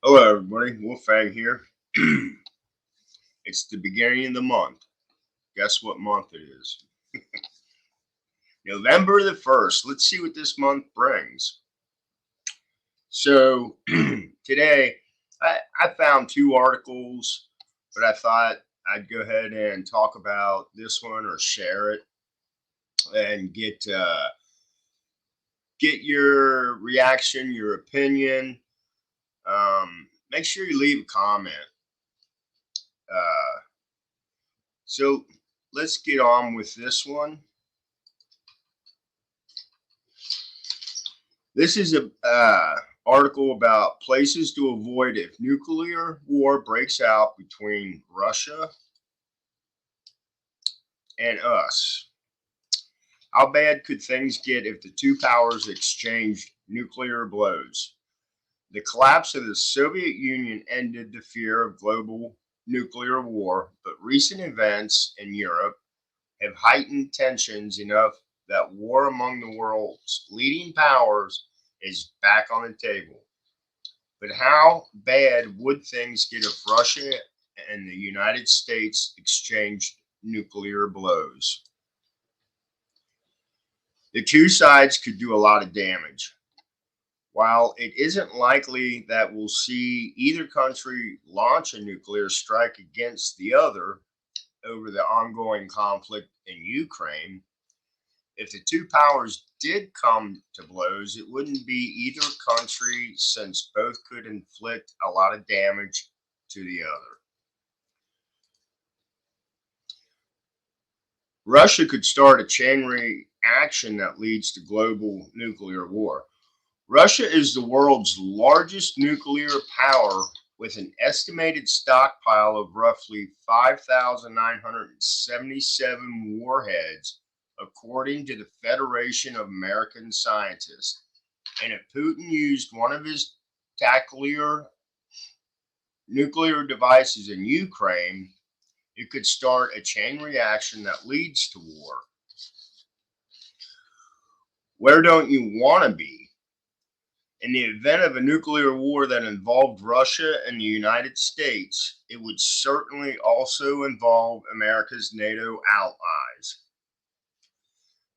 Hello, everybody. Wolfgang here. It's the beginning of the month. Guess what month it is? November the 1st. Let's see what this month brings. So, today I found two articles, but I thought I'd go ahead and talk about this one or share it and get your reaction, your opinion. Make sure you leave a comment. Uh, so, let's get on with this one. This is a article about places to avoid if nuclear war breaks out between Russia and us. How bad could things get if the two powers exchanged nuclear blows? The collapse of the Soviet Union ended the fear of global nuclear war, but recent events in Europe have heightened tensions enough that war among the world's leading powers is back on the table. But how bad would things get if Russia and the United States exchanged nuclear blows? The two sides could do a lot of damage. While it isn't likely that we'll see either country launch a nuclear strike against the other over the ongoing conflict in Ukraine, if the two powers did come to blows, it wouldn't be either country since both could inflict a lot of damage to the other. Russia could start a chain reaction that leads to global nuclear war. Russia is the world's largest nuclear power with an estimated stockpile of roughly 5,977 warheads, according to the Federation of American Scientists. And if Putin used one of his tactical nuclear devices in Ukraine, it could start a chain reaction that leads to war. Where don't you want to be? In the event of a nuclear war that involved Russia and the United States, it would certainly also involve America's NATO allies.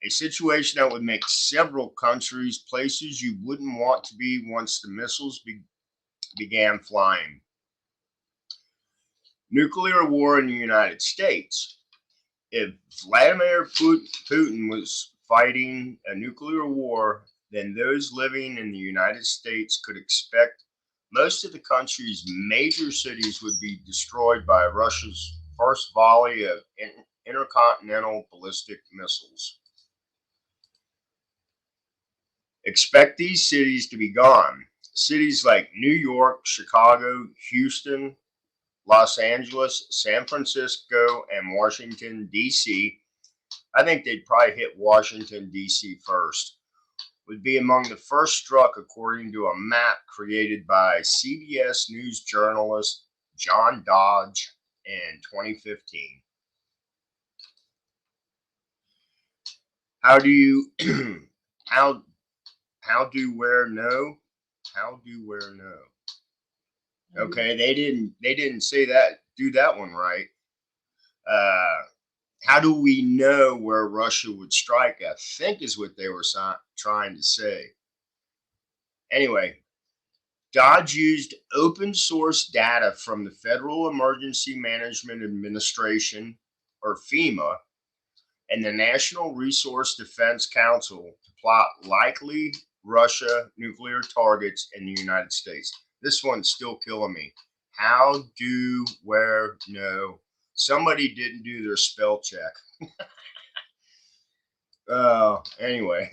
A situation that would make several countries places you wouldn't want to be once the missiles began flying. Nuclear war in the United States. If Vladimir Putin was fighting a nuclear war, then those living in the United States could expect most of the country's major cities would be destroyed by Russia's first volley of intercontinental ballistic missiles. Expect these cities to be gone. Cities like New York, Chicago, Houston, Los Angeles, San Francisco, and Washington, D.C. I think they'd probably hit Washington, D.C. first, would be among the first struck, according to a map created by CBS News journalist John Dodge in 2015. How do you how do where know? How do where know? Okay, they didn't say that do that one right. Uh, how do we know where Russia would strike? I think is what they were trying to say. Anyway, Dodge used open source data from the Federal Emergency Management Administration, or FEMA, and the National Resource Defense Council to plot likely Russia nuclear targets in the United States. This one's still killing me. How do, where, no. Somebody didn't do their spell check. Anyway,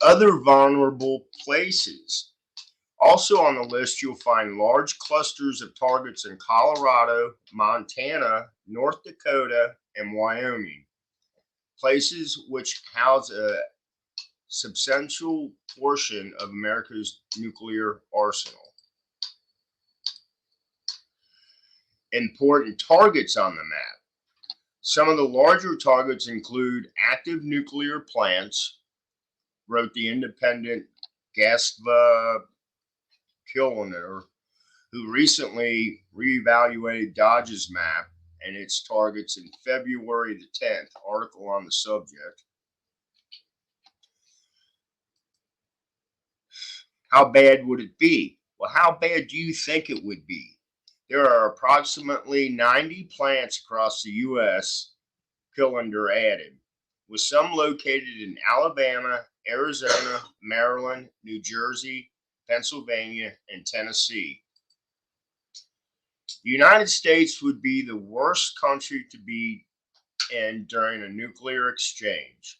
other vulnerable places. Also on the list, you'll find large clusters of targets in Colorado, Montana, North Dakota, and Wyoming, places which house a substantial portion of America's nuclear arsenal. Important targets on the map. Some of the larger targets include active nuclear plants, wrote the independent Gazprom Killner, who recently reevaluated Dodge's map and its targets in February the 10th, article on the subject. How bad would it be? Well, how bad do you think it would be? There are approximately 90 plants across the U.S. Killender added, with some located in Alabama, Arizona, Maryland, New Jersey, Pennsylvania, and Tennessee. The United States would be the worst country to be in during a nuclear exchange.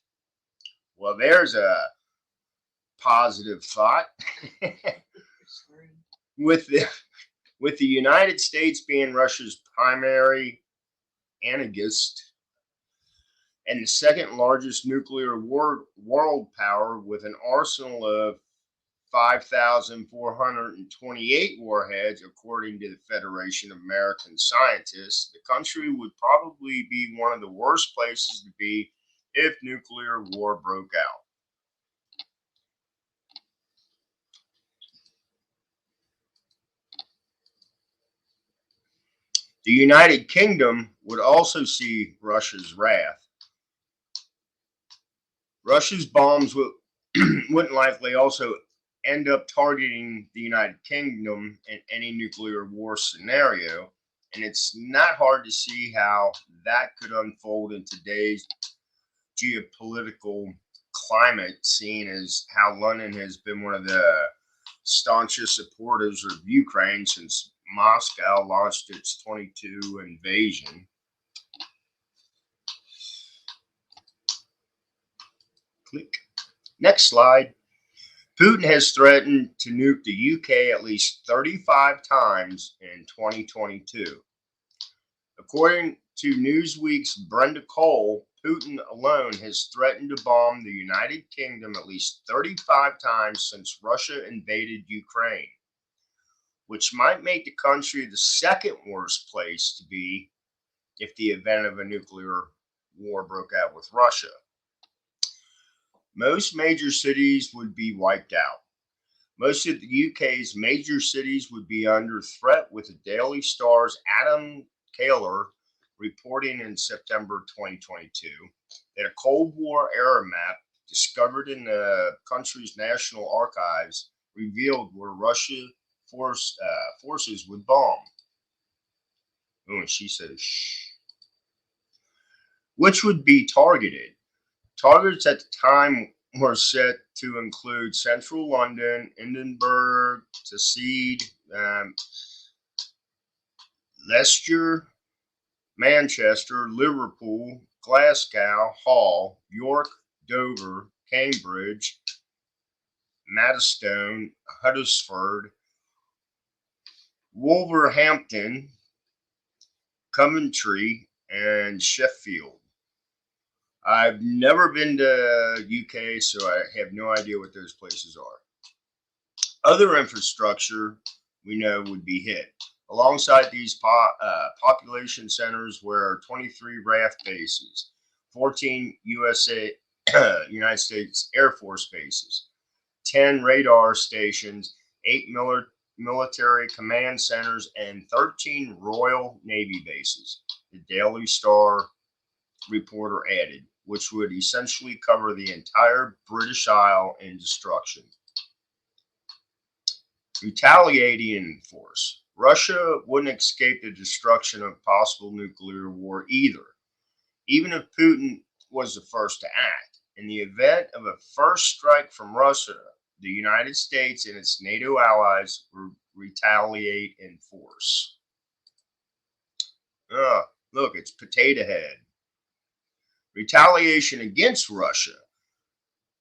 Well, there's a positive thought. with the United States being Russia's primary antagonist and the second largest nuclear world power with an arsenal of 5,428 warheads, according to the Federation of American Scientists, the country would probably be one of the worst places to be if nuclear war broke out. The United Kingdom would also see Russia's wrath. Russia's bombs wouldn't likely also end up targeting the United Kingdom in any nuclear war scenario, and it's not hard to see how that could unfold in today's geopolitical climate, seeing as how London has been one of the staunchest supporters of Ukraine since Moscow launched its 22 invasion. Click. Next slide. Putin has threatened to nuke the UK at least 35 times in 2022. According to Newsweek's Brenda Cole, Putin alone has threatened to bomb the United Kingdom at least 35 times since Russia invaded Ukraine, which might make the country the second worst place to be if the event of a nuclear war broke out with Russia. Most major cities would be wiped out. Most of the UK's major cities would be under threat, with the Daily Star's Adam Kaler reporting in September 2022 that a Cold War era map discovered in the country's national archives revealed where Russian forces would bomb. Oh, and she says, shh. Which would be targeted. Targets at the time were set to include central London, Edinburgh, Teesside, Leicester, Manchester, Liverpool, Glasgow, Hull, York, Dover, Cambridge, Maidstone, Huddersfield, Wolverhampton, Coventry, and Sheffield. I've never been to UK, so I have no idea what those places are. Other infrastructure we know would be hit. Alongside these population centers were 23 RAF bases, 14 United States Air Force bases, 10 radar stations, 8 military command centers, and 13 Royal Navy bases, the Daily Star reporter added, which would essentially cover the entire British Isle in destruction. Retaliating in force. Russia wouldn't escape the destruction of possible nuclear war either, even if Putin was the first to act. In the event of a first strike from Russia, the United States and its NATO allies would retaliate in force. Look, it's Potato Head. Retaliation against Russia.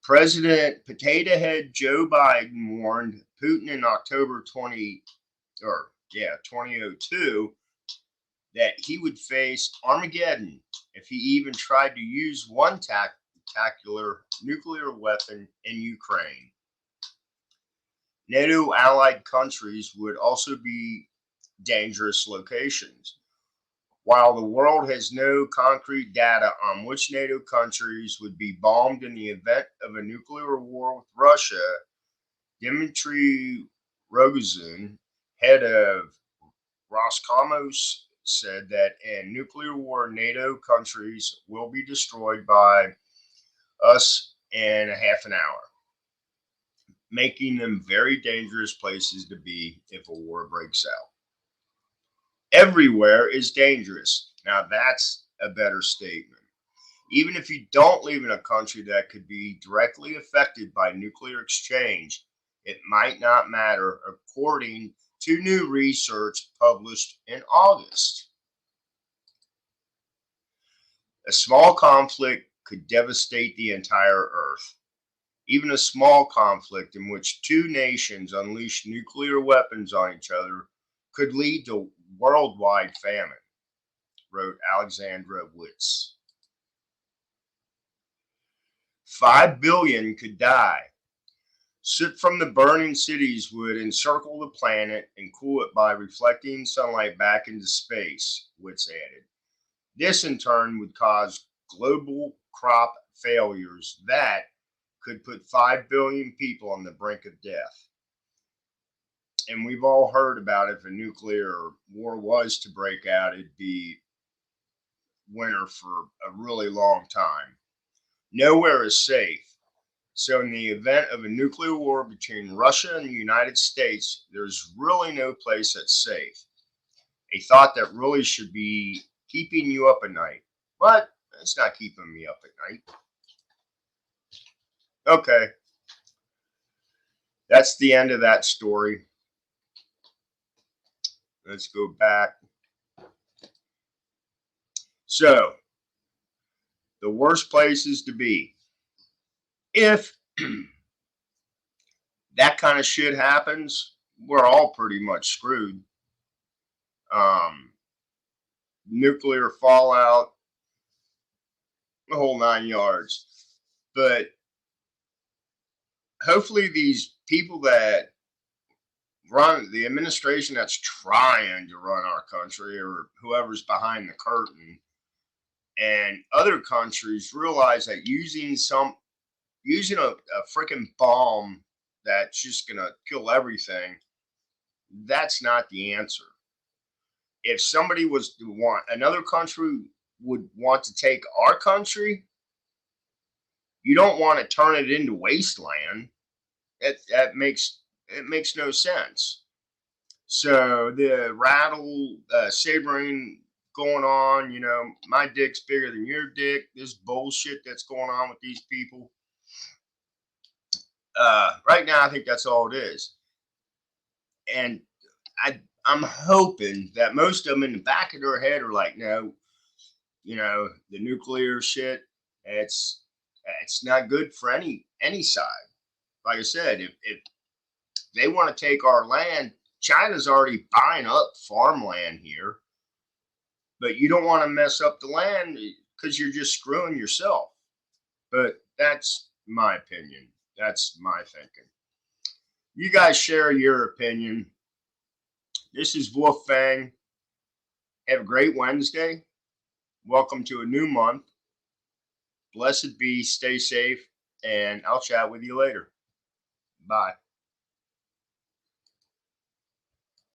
President Potato Head Joe Biden warned Putin in October 2002 that he would face Armageddon if he even tried to use one tactical nuclear weapon in Ukraine. NATO allied countries would also be dangerous locations. While the world has no concrete data on which NATO countries would be bombed in the event of a nuclear war with Russia, Dmitry Rogozin, head of Roscosmos, said that in nuclear war, NATO countries will be destroyed by us in a half an hour, making them very dangerous places to be if a war breaks out. Everywhere is dangerous. Now, that's a better statement. Even if you don't live in a country that could be directly affected by nuclear exchange, it might not matter, according to new research published in August. A small conflict could devastate the entire Earth. Even a small conflict in which two nations unleash nuclear weapons on each other could lead to worldwide famine, wrote Alexandra Witz. 5 billion could die. Soot from the burning cities would encircle the planet and cool it by reflecting sunlight back into space, Witz added. This in turn would cause global crop failures that could put 5 billion people on the brink of death. And we've all heard about if a nuclear war was to break out, it'd be winter for a really long time. Nowhere is safe. So in the event of a nuclear war between Russia and the United States, there's really no place that's safe. A thought that really should be keeping you up at night. But it's not keeping me up at night. Okay. That's the end of that story. Let's go back. So, the worst places to be. If that kind of shit happens, we're all pretty much screwed. Nuclear fallout, the whole 9 yards. But hopefully these people that run the administration that's trying to run our country, or whoever's behind the curtain, and other countries realize that using a freaking bomb that's just gonna kill everything, that's not the answer. If somebody was to want, another country would want to take our country, you don't want to turn it into wasteland. That makes no sense. So the rattle sabering going on, my dick's bigger than your dick. This bullshit that's going on with these people. Right now, I think that's all it is. And I'm hoping that most of them in the back of their head are like, no, the nuclear shit, it's not good for any side. Like I said, if they want to take our land, China's already buying up farmland here, but you don't want to mess up the land because you're just screwing yourself. But that's my opinion. That's my thinking. You guys share your opinion. This is Wolf Fang. Have a great Wednesday. Welcome to a new month. Blessed be, stay safe, and I'll chat with you later. Bye.